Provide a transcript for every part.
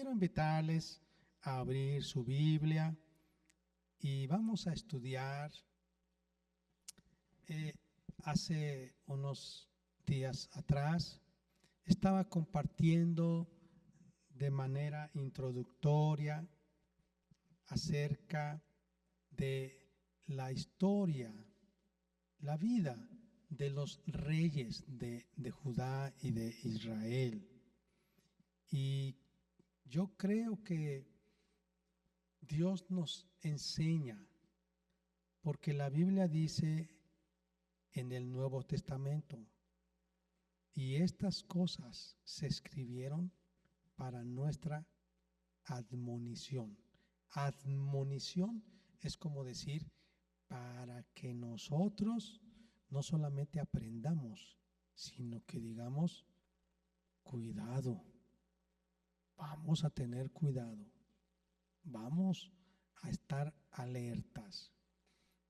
quiero invitarles a abrir su Biblia y vamos a estudiar. Hace unos días atrás estaba compartiendo de manera introductoria acerca de la historia, la vida de los reyes de Judá y de Israel. Y yo creo que Dios nos enseña, porque la Biblia dice en el Nuevo Testamento, y estas cosas se escribieron para nuestra admonición. Admonición es como decir, para que nosotros no solamente aprendamos, sino que digamos, cuidado, vamos a tener cuidado, vamos a estar alertas.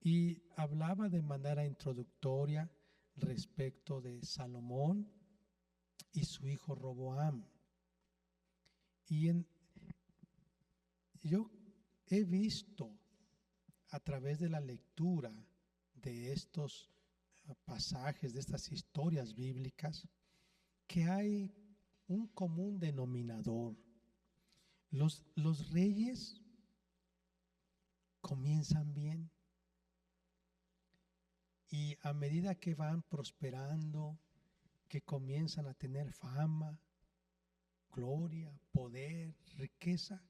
Y hablaba de manera introductoria respecto de Salomón y su hijo Roboam. Y yo he visto a través de la lectura de estos pasajes, de estas historias bíblicas, que hay un común denominador. Los reyes comienzan bien y a medida que van prosperando, que comienzan a tener fama, gloria, poder, riqueza,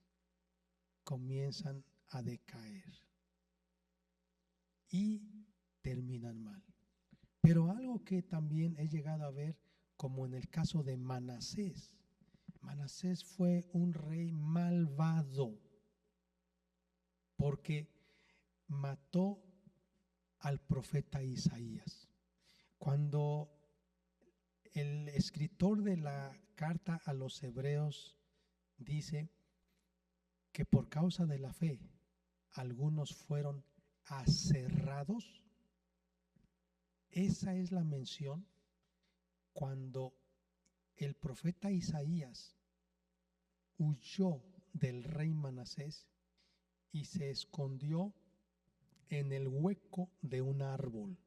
comienzan a decaer y terminan mal. Pero algo que también he llegado a ver, como en el caso de Manasés. Manasés fue un rey malvado porque mató al profeta Isaías. Cuando el escritor de la carta a los hebreos dice que por causa de la fe algunos fueron aserrados, esa es la mención cuando el profeta Isaías huyó del rey Manasés y se escondió en el hueco de un árbol.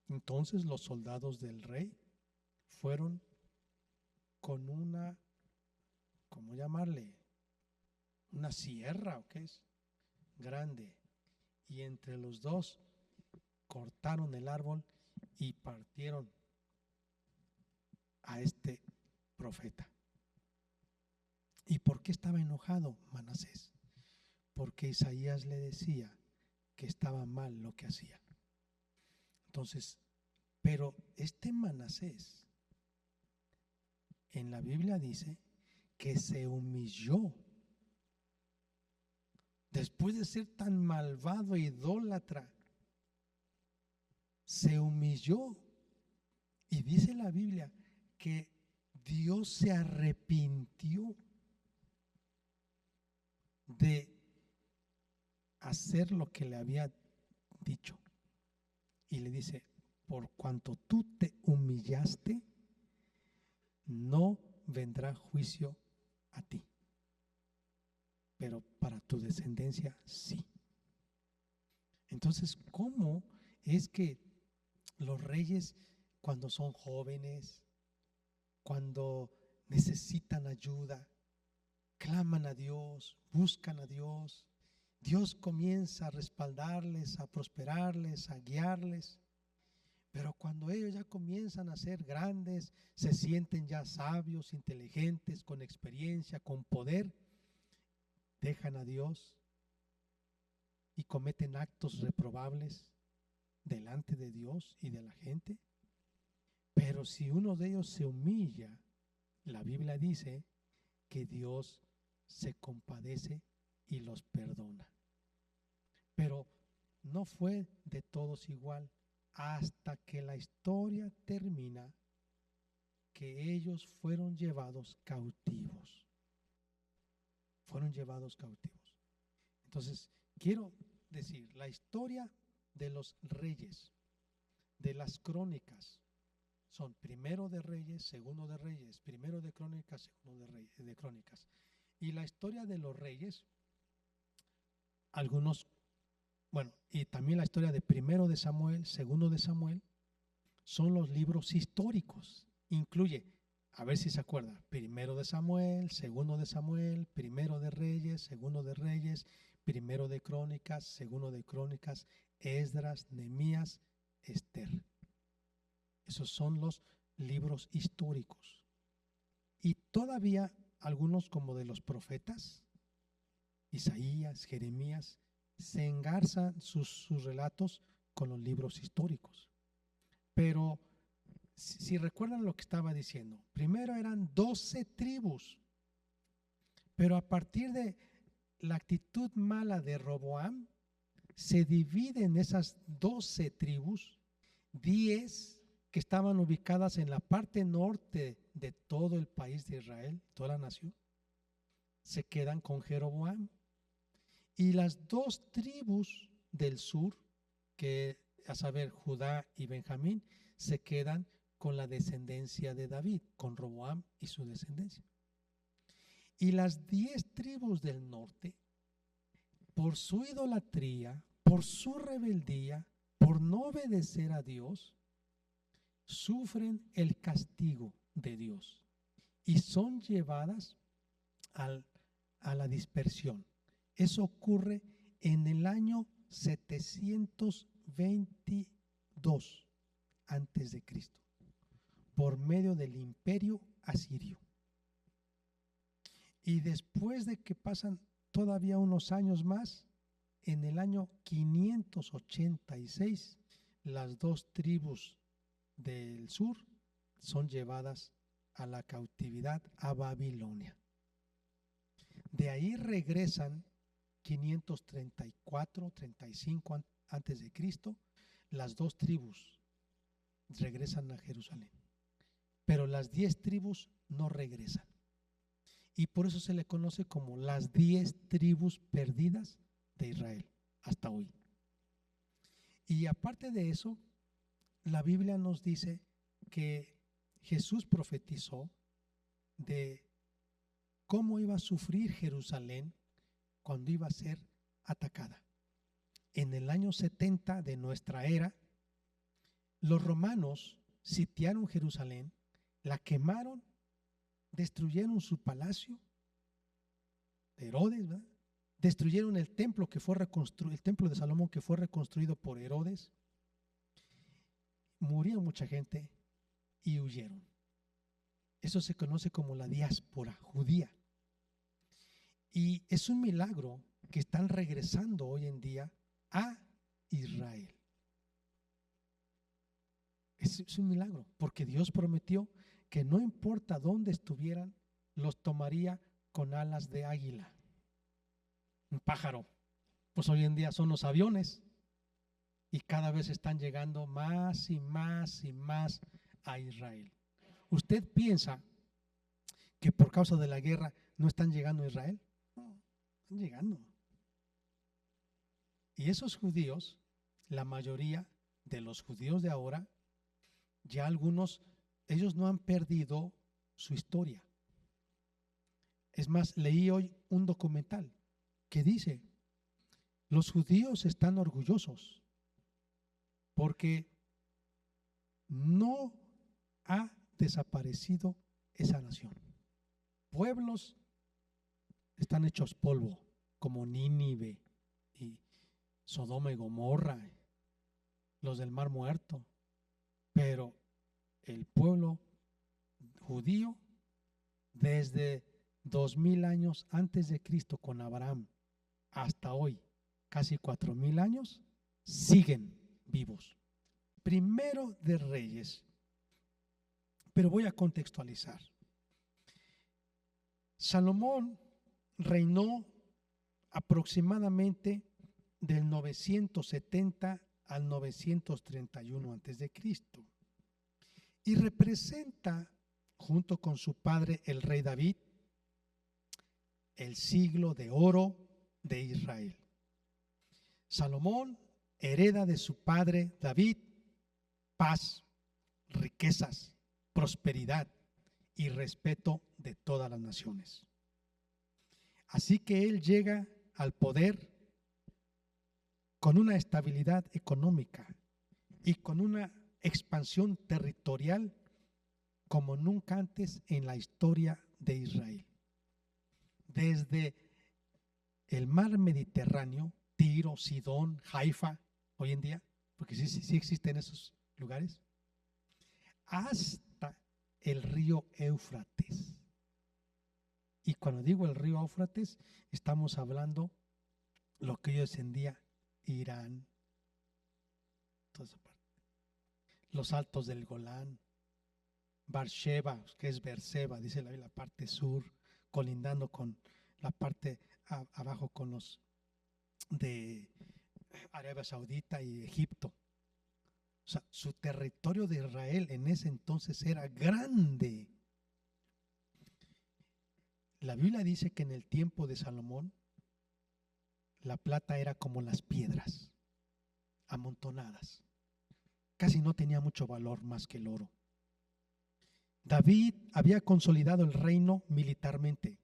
Entonces los soldados del rey fueron con una, ¿cómo llamarle? Una sierra, ¿o qué es? Grande. Y entre los dos cortaron el árbol y partieron a este profeta. ¿Y por qué estaba enojado Manasés? Porque Isaías le decía que estaba mal lo que hacía. Entonces, pero este Manasés en la Biblia dice que se humilló. Después de ser tan malvado e idólatra, se humilló. Y dice la Biblia que Dios se arrepintió de hacer lo que le había dicho. Y le dice, por cuanto tú te humillaste, no vendrá juicio a ti, pero para tu descendencia sí. Entonces, ¿cómo es que los reyes, cuando son jóvenes, cuando necesitan ayuda, claman a Dios, buscan a Dios, Dios comienza a respaldarles, a prosperarles, a guiarles? Pero cuando ellos ya comienzan a ser grandes, se sienten ya sabios, inteligentes, con experiencia, con poder, dejan a Dios y cometen actos reprobables delante de Dios y de la gente. Pero si uno de ellos se humilla, la Biblia dice que Dios se compadece y los perdona. Pero no fue de todos igual, hasta que la historia termina que ellos fueron llevados cautivos. Fueron llevados cautivos. Entonces, quiero decir, la historia de los reyes, de las crónicas, son primero de Reyes, segundo de Reyes, primero de Crónicas, segundo de Crónicas. Y la historia de los reyes, algunos, bueno, y también la historia de primero de Samuel, segundo de Samuel, son los libros históricos. Incluye, a ver si se acuerda, primero de Samuel, segundo de Samuel, primero de Reyes, segundo de Reyes, primero de Crónicas, segundo de Crónicas, Esdras, Nehemías, Esther. Esos son los libros históricos. Y todavía algunos como de los profetas, Isaías, Jeremías, se engarzan sus relatos con los libros históricos. Pero si recuerdan lo que estaba diciendo, primero eran 12 tribus, pero a partir de la actitud mala de Roboam, se dividen esas 12 tribus, 10 que estaban ubicadas en la parte norte de todo el país de Israel, toda la nación, se quedan con Jeroboam. Y las 2 tribus del sur, que a saber Judá y Benjamín, se quedan con la descendencia de David, con Roboam y su descendencia. Y las 10 tribus del norte, por su idolatría, por su rebeldía, por no obedecer a Dios, sufren el castigo de Dios y son llevadas a la dispersión. Eso ocurre en el año 722 antes de Cristo, por medio del imperio asirio. Y después de que pasan todavía unos años más, en el año 586, las 2 tribus del sur son llevadas a la cautividad a Babilonia. De ahí regresan 534, 35 antes de Cristo, las 2 tribus regresan a Jerusalén, pero las 10 tribus no regresan. Y por eso se le conoce como las 10 tribus perdidas de Israel hasta hoy. Y aparte de eso, la Biblia nos dice que Jesús profetizó de cómo iba a sufrir Jerusalén cuando iba a ser atacada. En el año 70 de nuestra era, los romanos sitiaron Jerusalén, la quemaron, destruyeron su palacio de Herodes, ¿verdad? Destruyeron el templo que fue reconstruido, el templo de Salomón que fue reconstruido por Herodes. Murió mucha gente y huyeron. Eso se conoce como la diáspora judía. Y es un milagro que están regresando hoy en día a Israel. Es un milagro, porque Dios prometió que no importa dónde estuvieran, los tomaría con alas de águila. Un pájaro. Pues hoy en día son los aviones y cada vez están llegando más y más y más a Israel. ¿Usted piensa que por causa de la guerra no están llegando a Israel? No, están llegando. Y esos judíos, la mayoría de los judíos de ahora, ya algunos, ellos no han perdido su historia. Es más, leí hoy un documental que dice, los judíos están orgullosos porque no ha desaparecido esa nación. Pueblos están hechos polvo, como Nínive y Sodoma y Gomorra, los del Mar Muerto, pero el pueblo judío desde 2000 años antes de Cristo con Abraham hasta hoy, casi 4000 años, siguen vivos. Primero de Reyes, pero voy a contextualizar. Salomón reinó aproximadamente del 970 al 931 antes de Cristo y representa, junto con su padre el rey David, el siglo de oro de Israel. Salomón hereda de su padre David paz, riquezas, prosperidad y respeto de todas las naciones. Así que él llega al poder con una estabilidad económica y con una expansión territorial como nunca antes en la historia de Israel. Desde el mar Mediterráneo, Tiro, Sidón, Haifa, hoy en día, porque sí existen esos lugares, hasta el río Éufrates. Y cuando digo el río Éufrates, estamos hablando lo que hoy es en día Irán, toda esa parte. Los altos del Golán, Barsheba, que es Berseba, dice la parte sur, colindando con la parte abajo con los de Arabia Saudita y Egipto. O sea, su territorio de Israel en ese entonces era grande. La Biblia dice que en el tiempo de Salomón la plata era como las piedras, amontonadas. Casi no tenía mucho valor más que el oro. David había consolidado el reino militarmente.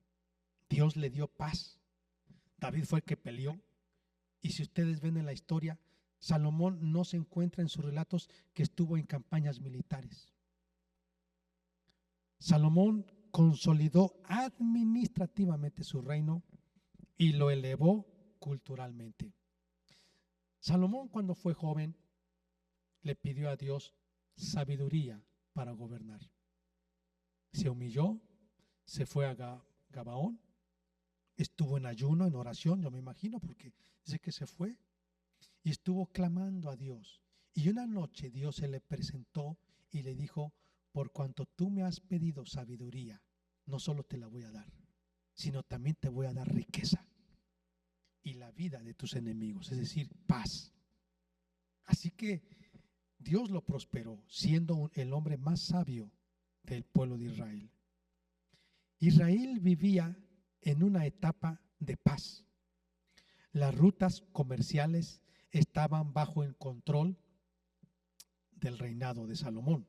Dios le dio paz. David fue el que peleó. Y si ustedes ven en la historia, Salomón no se encuentra en sus relatos que estuvo en campañas militares. Salomón consolidó administrativamente su reino y lo elevó culturalmente. Salomón, cuando fue joven, le pidió a Dios sabiduría para gobernar. Se humilló, se fue a Gabaón, estuvo en ayuno, en oración, yo me imagino, porque dice que se fue y estuvo clamando a Dios. Y una noche Dios se le presentó y le dijo: por cuanto tú me has pedido sabiduría, no solo te la voy a dar, sino también te voy a dar riqueza y la vida de tus enemigos, es decir, paz. Así que Dios lo prosperó, siendo el hombre más sabio del pueblo de Israel. Israel vivía en una etapa de paz. Las rutas comerciales estaban bajo el control del reinado de Salomón.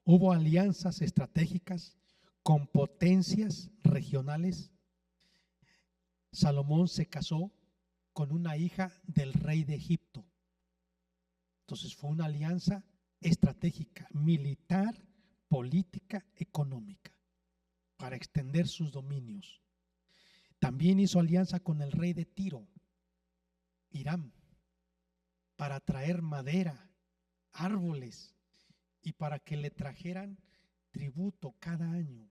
Hubo alianzas estratégicas con potencias regionales. Salomón se casó con una hija del rey de Egipto. Entonces fue una alianza estratégica, militar, política, económica, para extender sus dominios. También hizo alianza con el rey de Tiro, Hiram, para traer madera, árboles, y para que le trajeran tributo cada año: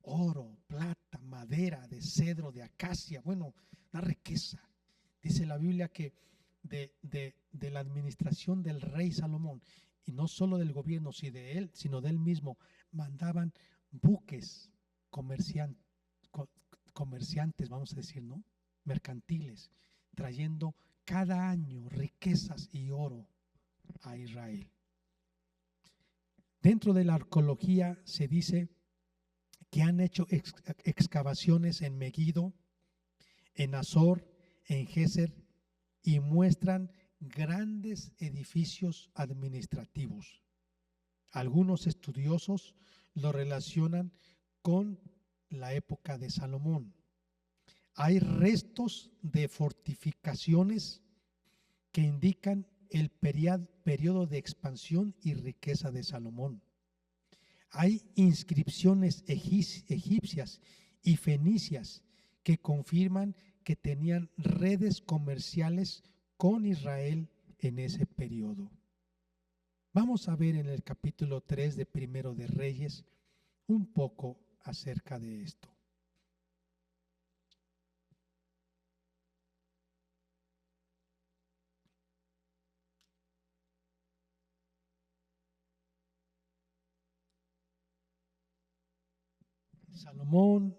oro, plata, madera de cedro, de acacia, bueno, una riqueza. Dice la Biblia que de la administración del rey Salomón, y no solo del gobierno, sino de él mismo, mandaban buques comerciantes, vamos a decir, ¿no? Mercantiles, trayendo cada año riquezas y oro a Israel. Dentro de la arqueología se dice que han hecho excavaciones en Megiddo, en Azor, en Geser, y muestran grandes edificios administrativos. Algunos estudiosos lo relacionan con la época de Salomón. Hay restos de fortificaciones que indican el periodo de expansión y riqueza de Salomón. Hay inscripciones egipcias y fenicias que confirman que tenían redes comerciales con Israel en ese periodo. Vamos a ver en el capítulo 3 de Primero de Reyes un poco acerca de esto. Salomón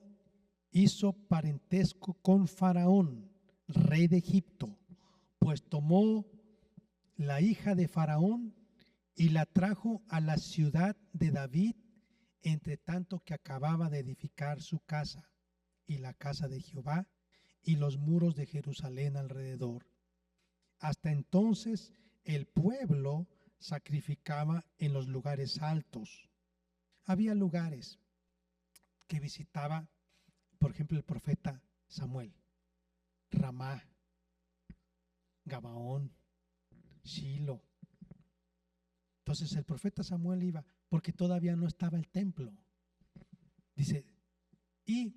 hizo parentesco con Faraón, rey de Egipto, pues tomó la hija de Faraón y la trajo a la ciudad de David, entre tanto que acababa de edificar su casa y la casa de Jehová y los muros de Jerusalén alrededor. Hasta entonces el pueblo sacrificaba en los lugares altos. Había lugares que visitaba, por ejemplo, el profeta Samuel, Ramá, Gabaón, Shilo. Entonces el profeta Samuel iba porque todavía no estaba el templo. Dice, y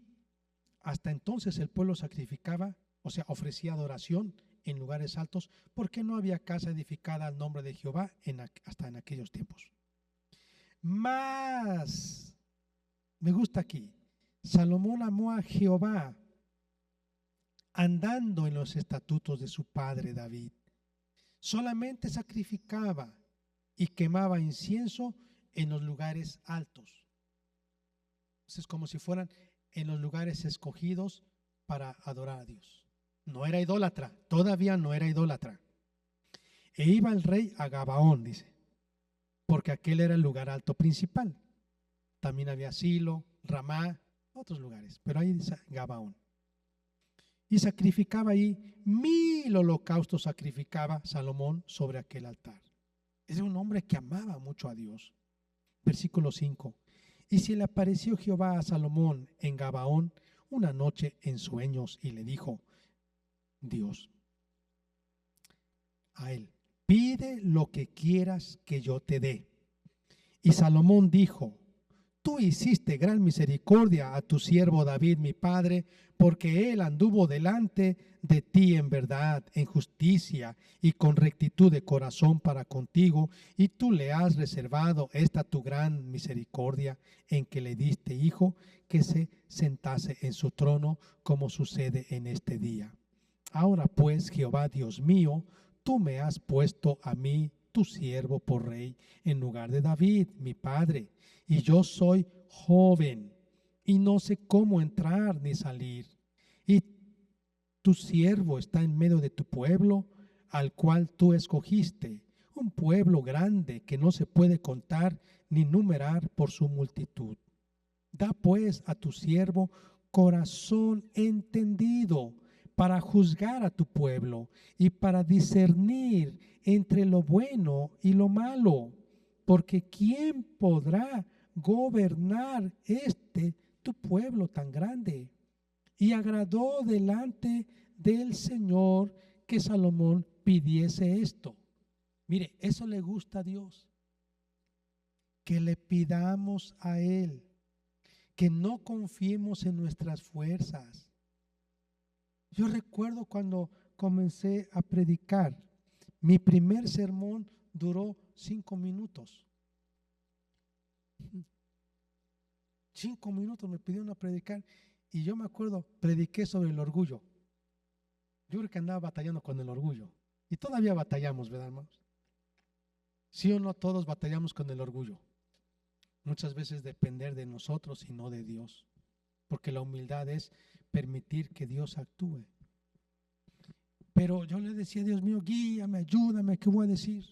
hasta entonces el pueblo sacrificaba, o sea, ofrecía adoración en lugares altos, porque no había casa edificada al nombre de Jehová hasta en aquellos tiempos. Más, me gusta aquí, Salomón amó a Jehová andando en los estatutos de su padre David. Solamente sacrificaba y quemaba incienso en los lugares altos. Es como si fueran en los lugares escogidos para adorar a Dios. No era idólatra, todavía no era idólatra. E iba el rey a Gabaón, dice, porque aquel era el lugar alto principal. También había Silo, Ramá, otros lugares, pero ahí dice Gabaón. Y sacrificaba ahí 1000 holocaustos, sacrificaba Salomón sobre aquel altar. Era un hombre que amaba mucho a Dios. Versículo 5. Y se le apareció Jehová a Salomón en Gabaón una noche en sueños y le dijo Dios a él, pide lo que quieras que yo te dé. Y Salomón dijo, tú hiciste gran misericordia a tu siervo David, mi padre, porque él anduvo delante de ti en verdad, en justicia y con rectitud de corazón para contigo, y tú le has reservado esta tu gran misericordia en que le diste hijo, que se sentase en su trono, como sucede en este día. Ahora pues, Jehová Dios mío, tú me has puesto a mí, tu siervo, por rey, en lugar de David, mi padre, y yo soy joven y no sé cómo entrar ni salir. Y tu siervo está en medio de tu pueblo, al cual tú escogiste, un pueblo grande que no se puede contar ni numerar por su multitud. Da pues a tu siervo corazón entendido para juzgar a tu pueblo y para discernir entre lo bueno y lo malo, porque ¿quién podrá gobernar tu pueblo tan grande? Y agradó delante del Señor que Salomón pidiese esto. Mire, eso le gusta a Dios, que le pidamos a Él, que no confiemos en nuestras fuerzas. Yo recuerdo cuando comencé a predicar, mi primer sermón duró 5 minutos. 5 minutos me pidieron a predicar y yo me acuerdo, prediqué sobre el orgullo. Yo creo que andaba batallando con el orgullo y todavía batallamos, ¿verdad, hermanos? Sí o no, todos batallamos con el orgullo. Muchas veces depender de nosotros y no de Dios, porque la humildad es permitir que Dios actúe. Pero yo le decía, Dios mío, guíame, ayúdame, ¿qué voy a decir?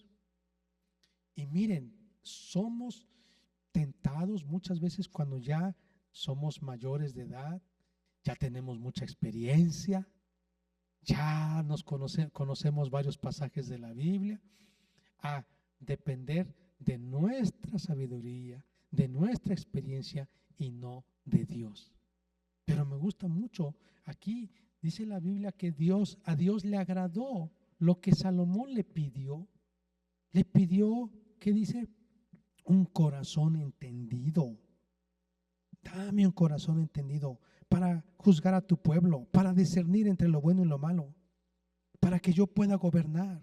Y miren, somos tentados muchas veces cuando ya somos mayores de edad, ya tenemos mucha experiencia, ya nos conocemos varios pasajes de la Biblia, a depender de nuestra sabiduría, de nuestra experiencia y no de Dios. Pero me gusta mucho, aquí dice la Biblia que a Dios le agradó lo que Salomón le pidió. Le pidió, ¿qué dice? Un corazón entendido. Dame un corazón entendido para juzgar a tu pueblo, para discernir entre lo bueno y lo malo, para que yo pueda gobernar.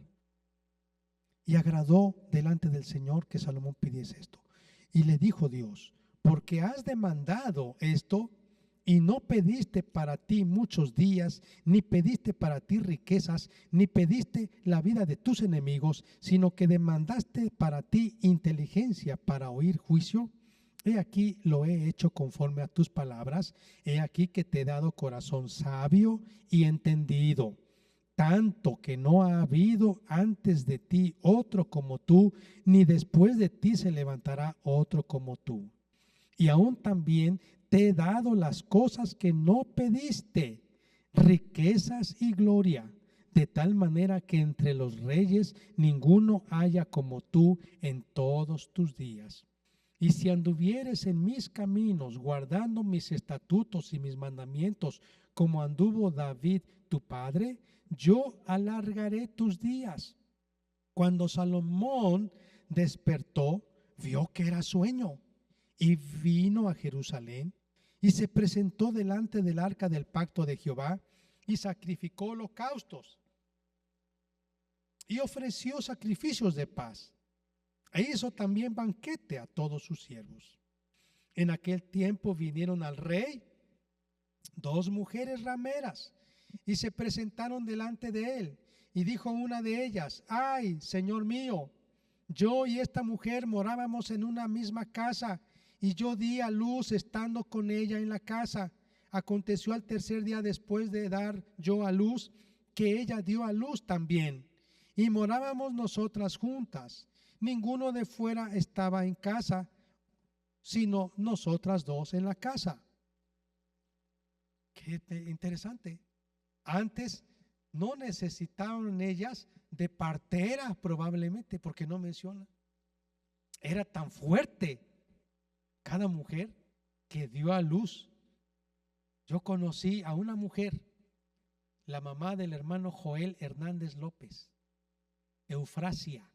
Y agradó delante del Señor que Salomón pidiese esto. Y le dijo Dios, porque has demandado esto y no pediste para ti muchos días, ni pediste para ti riquezas, ni pediste la vida de tus enemigos, sino que demandaste para ti inteligencia para oír juicio. He aquí lo he hecho conforme a tus palabras. He aquí que te he dado corazón sabio y entendido, tanto que no ha habido antes de ti otro como tú, ni después de ti se levantará otro como tú. Y aún también te he dado las cosas que no pediste, riquezas y gloria, de tal manera que entre los reyes ninguno haya como tú en todos tus días. Y si anduvieres en mis caminos, guardando mis estatutos y mis mandamientos, como anduvo David tu padre, yo alargaré tus días. Cuando Salomón despertó, vio que era sueño, y vino a Jerusalén y se presentó delante del arca del pacto de Jehová y sacrificó holocaustos y ofreció sacrificios de paz. E hizo también banquete a todos sus siervos. En aquel tiempo vinieron al rey 2 mujeres rameras y se presentaron delante de él. Y dijo una de ellas: ay, señor mío, yo y esta mujer morábamos en una misma casa, y yo di a luz estando con ella en la casa. Aconteció al tercer día después de dar yo a luz, que ella dio a luz también, y morábamos nosotras juntas. Ninguno de fuera estaba en casa, sino nosotras 2 en la casa. Qué interesante. Antes no necesitaban ellas de partera, probablemente, porque no menciona. Era tan fuerte cada mujer que dio a luz. Yo conocí a una mujer, la mamá del hermano Joel Hernández López, Eufrasia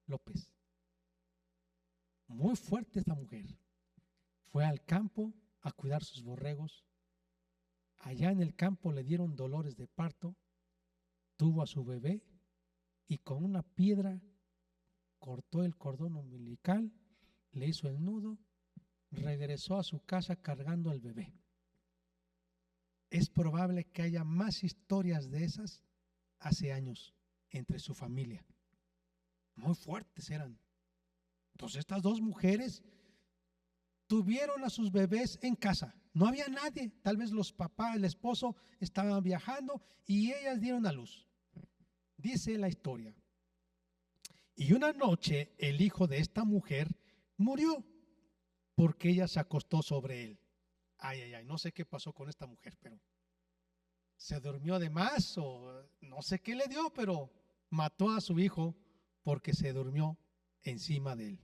López. Muy fuerte esta mujer. Fue al campo a cuidar sus borregos. Allá en el campo le dieron dolores de parto, tuvo a su bebé y con una piedra cortó el cordón umbilical, le hizo el nudo, regresó a su casa cargando al bebé. Es probable que haya más historias de esas hace años entre su familia. Muy fuertes eran. Entonces estas 2 mujeres tuvieron a sus bebés en casa. No había nadie, tal vez los papás, el esposo estaban viajando y ellas dieron a luz. Dice la historia: y una noche el hijo de esta mujer murió porque ella se acostó sobre él. Ay, ay, ay, no sé qué pasó con esta mujer, pero se durmió de más o no sé qué le dio, pero mató a su hijo porque se durmió encima de él.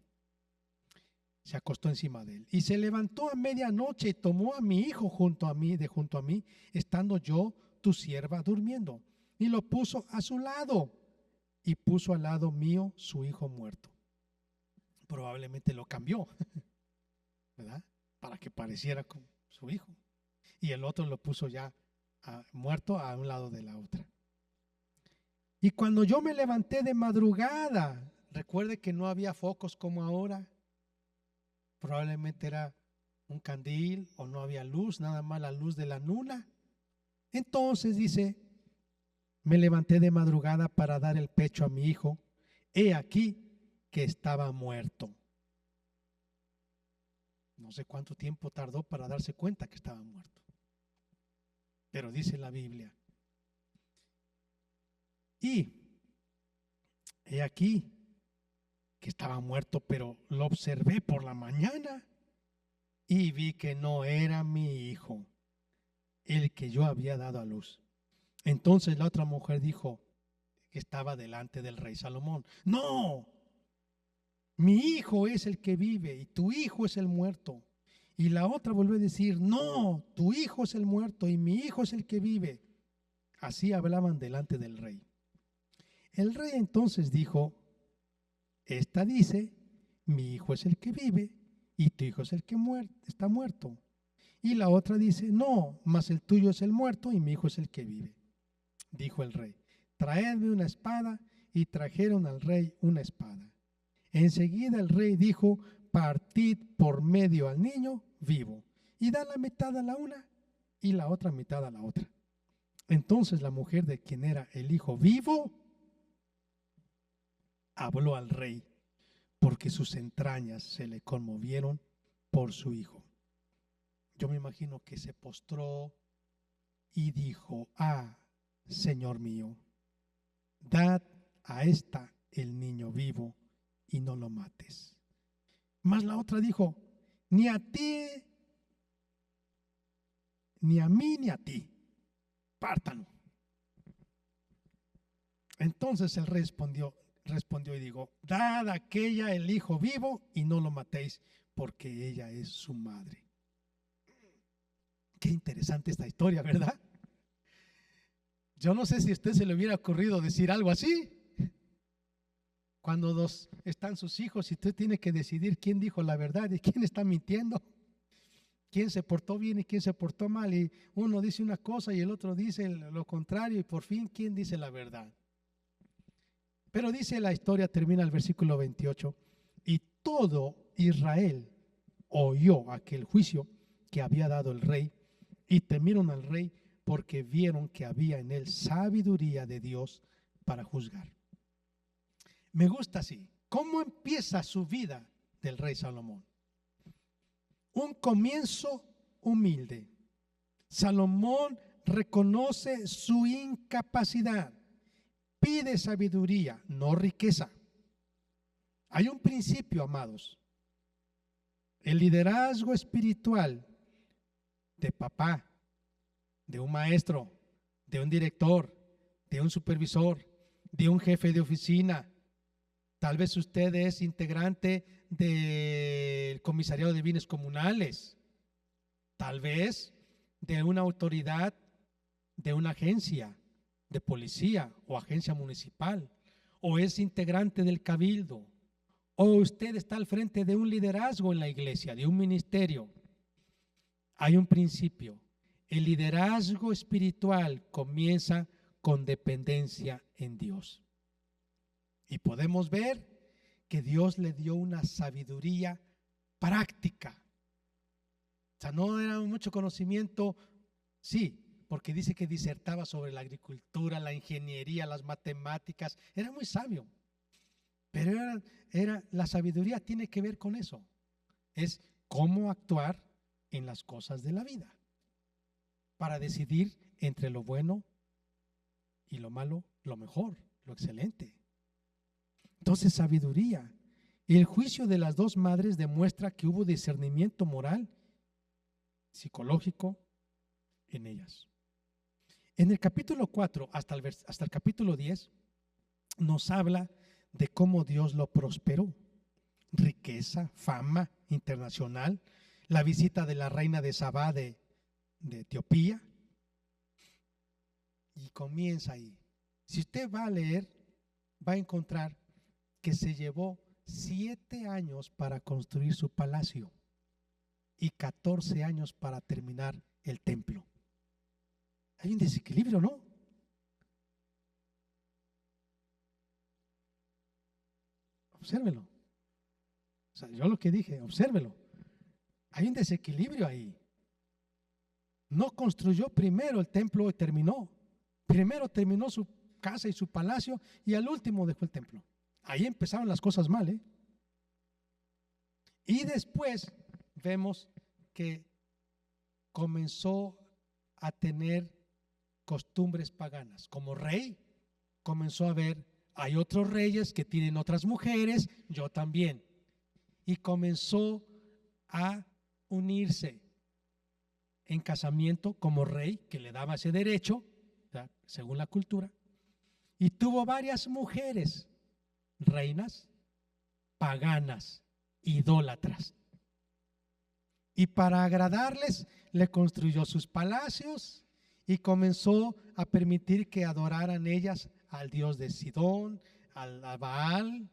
Se acostó encima de él y se levantó a medianoche y tomó a mi hijo junto a mí, estando yo, tu sierva, durmiendo, y lo puso a su lado y puso al lado mío su hijo muerto. Probablemente lo cambió, ¿verdad? Para que pareciera como su hijo, y el otro lo puso ya muerto a un lado de la otra. Y cuando yo me levanté de madrugada, recuerde que no había focos como ahora. Probablemente era un candil o no había luz, nada más la luz de la luna. Entonces dice: me levanté de madrugada para dar el pecho a mi hijo. He aquí que estaba muerto. No sé cuánto tiempo tardó para darse cuenta que estaba muerto. Pero dice la Biblia: y he aquí que estaba muerto, pero lo observé por la mañana y vi que no era mi hijo, el que yo había dado a luz. Entonces la otra mujer dijo, que estaba delante del rey Salomón: no, mi hijo es el que vive y tu hijo es el muerto. Y la otra volvió a decir: no, tu hijo es el muerto y mi hijo es el que vive. Así hablaban delante del rey. El rey entonces dijo: esta dice: mi hijo es el que vive y tu hijo es el que está muerto. Y la otra dice: no, mas el tuyo es el muerto y mi hijo es el que vive. Dijo el rey: traedme una espada. Y trajeron al rey una espada. Enseguida el rey dijo: partid por medio al niño vivo y da la mitad a la una y la otra mitad a la otra. Entonces la mujer de quien era el hijo vivo habló al rey, porque sus entrañas se le conmovieron por su hijo. Yo me imagino que se postró y dijo: ah, Señor mío, dad a esta el niño vivo y no lo mates. Mas la otra dijo: ni a ti, ni a mí, ni a ti, pártalo. Entonces el rey respondió y dijo: dad a aquella el hijo vivo y no lo matéis, porque ella es su madre. Qué interesante esta historia, ¿verdad? Yo no sé si a usted se le hubiera ocurrido decir algo así. Cuando están sus hijos y usted tiene que decidir quién dijo la verdad y quién está mintiendo, quién se portó bien y quién se portó mal, y uno dice una cosa y el otro dice lo contrario, y por fin quién dice la verdad. Pero dice la historia, termina el versículo 28, y todo Israel oyó aquel juicio que había dado el rey, y temieron al rey porque vieron que había en él sabiduría de Dios para juzgar. Me gusta así. ¿Cómo empieza su vida del rey Salomón? Un comienzo humilde. Salomón reconoce su incapacidad, pide sabiduría, no riqueza. Hay un principio, amados. El liderazgo espiritual de papá, de un maestro, de un director, de un supervisor, de un jefe de oficina. Tal vez usted es integrante del comisariado de bienes comunales, tal vez de una autoridad, de una agencia de policía o agencia municipal, o es integrante del cabildo, o usted está al frente de un liderazgo en la iglesia, de un ministerio. Hay un principio. El liderazgo espiritual comienza con dependencia en Dios. Y podemos ver que Dios le dio una sabiduría práctica. O sea, no era mucho conocimiento, sí, porque dice que disertaba sobre la agricultura, la ingeniería, las matemáticas. Era muy sabio. Pero la sabiduría tiene que ver con eso. Es cómo actuar en las cosas de la vida para decidir entre lo bueno y lo malo, lo mejor, lo excelente. Entonces, sabiduría. Y el juicio de las dos madres demuestra que hubo discernimiento moral, psicológico en ellas. En el capítulo 4 hasta el capítulo 10 nos habla de cómo Dios lo prosperó. Riqueza, fama internacional, la visita de la reina de Sabá de Etiopía. Y comienza ahí. Si usted va a leer, va a encontrar que se llevó 7 años para construir su palacio y 14 años para terminar el templo. Hay un desequilibrio, ¿no? Obsérvelo. O sea, yo lo que dije, obsérvelo. Hay un desequilibrio ahí. No construyó primero el templo y terminó. Primero terminó su casa y su palacio y al último dejó el templo. Ahí empezaron las cosas mal, ¿eh? Y después vemos que comenzó a tener costumbres paganas. Como rey, comenzó a ver, hay otros reyes que tienen otras mujeres, yo también. Y comenzó a unirse en casamiento como rey, que le daba ese derecho, ¿verdad?, según la cultura. Y tuvo varias mujeres, reinas, paganas, idólatras. Y para agradarles, le construyó sus palacios y comenzó a permitir que adoraran ellas al dios de Sidón, a Baal,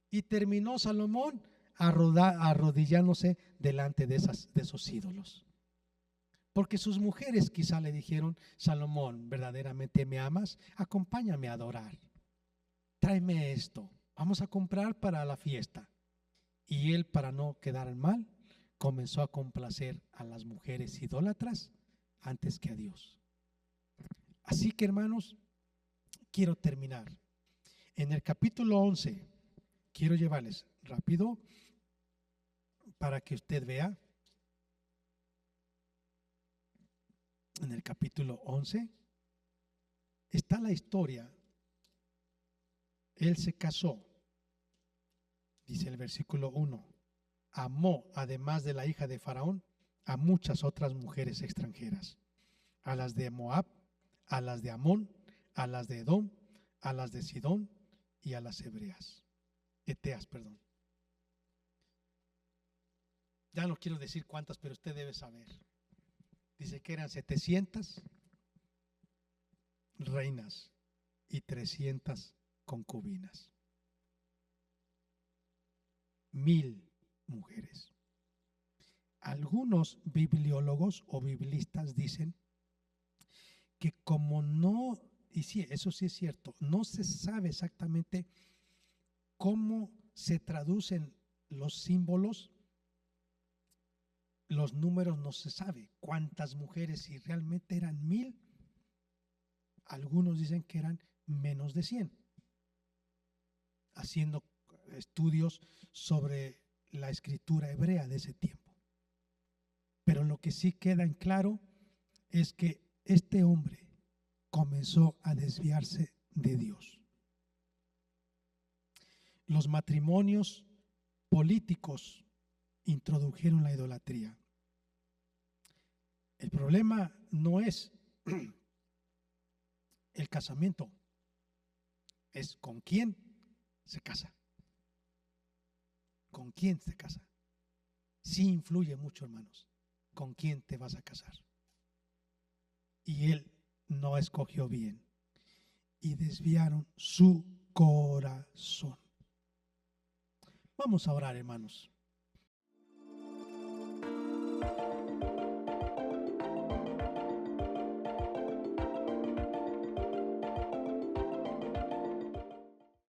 y terminó Salomón arrodillándose delante de esos ídolos. Porque sus mujeres quizá le dijeron: Salomón, ¿verdaderamente me amas? Acompáñame a adorar. Tráeme esto. Vamos a comprar para la fiesta. Y él, para no quedar mal, comenzó a complacer a las mujeres idólatras antes que a Dios. Así que, hermanos, quiero terminar. En el capítulo 11, quiero llevarles rápido para que usted vea. En el capítulo 11 está la historia. Él se casó, dice el versículo 1, amó, además de la hija de Faraón, a muchas otras mujeres extranjeras, a las de Moab, a las de Amón, a las de Edom, a las de Sidón y a las Eteas, perdón. Ya no quiero decir cuántas, pero usted debe saber. Dice que eran 700 reinas y 300 concubinas. 1000 mujeres. Algunos bibliólogos o biblistas dicen que como no, y sí, eso sí es cierto, no se sabe exactamente cómo se traducen los símbolos, los números no se sabe cuántas mujeres, si realmente eran 1000, algunos dicen que eran menos de 100, haciendo estudios sobre la escritura hebrea de ese tiempo. Pero lo que sí queda en claro es que este hombre comenzó a desviarse de Dios. Los matrimonios políticos introdujeron la idolatría. El problema no es el casamiento, es con quién se casa. ¿Con quién se casa? Sí influye mucho, hermanos, con quién te vas a casar. Y él no escogió bien y desviaron su corazón. Vamos a orar, hermanos.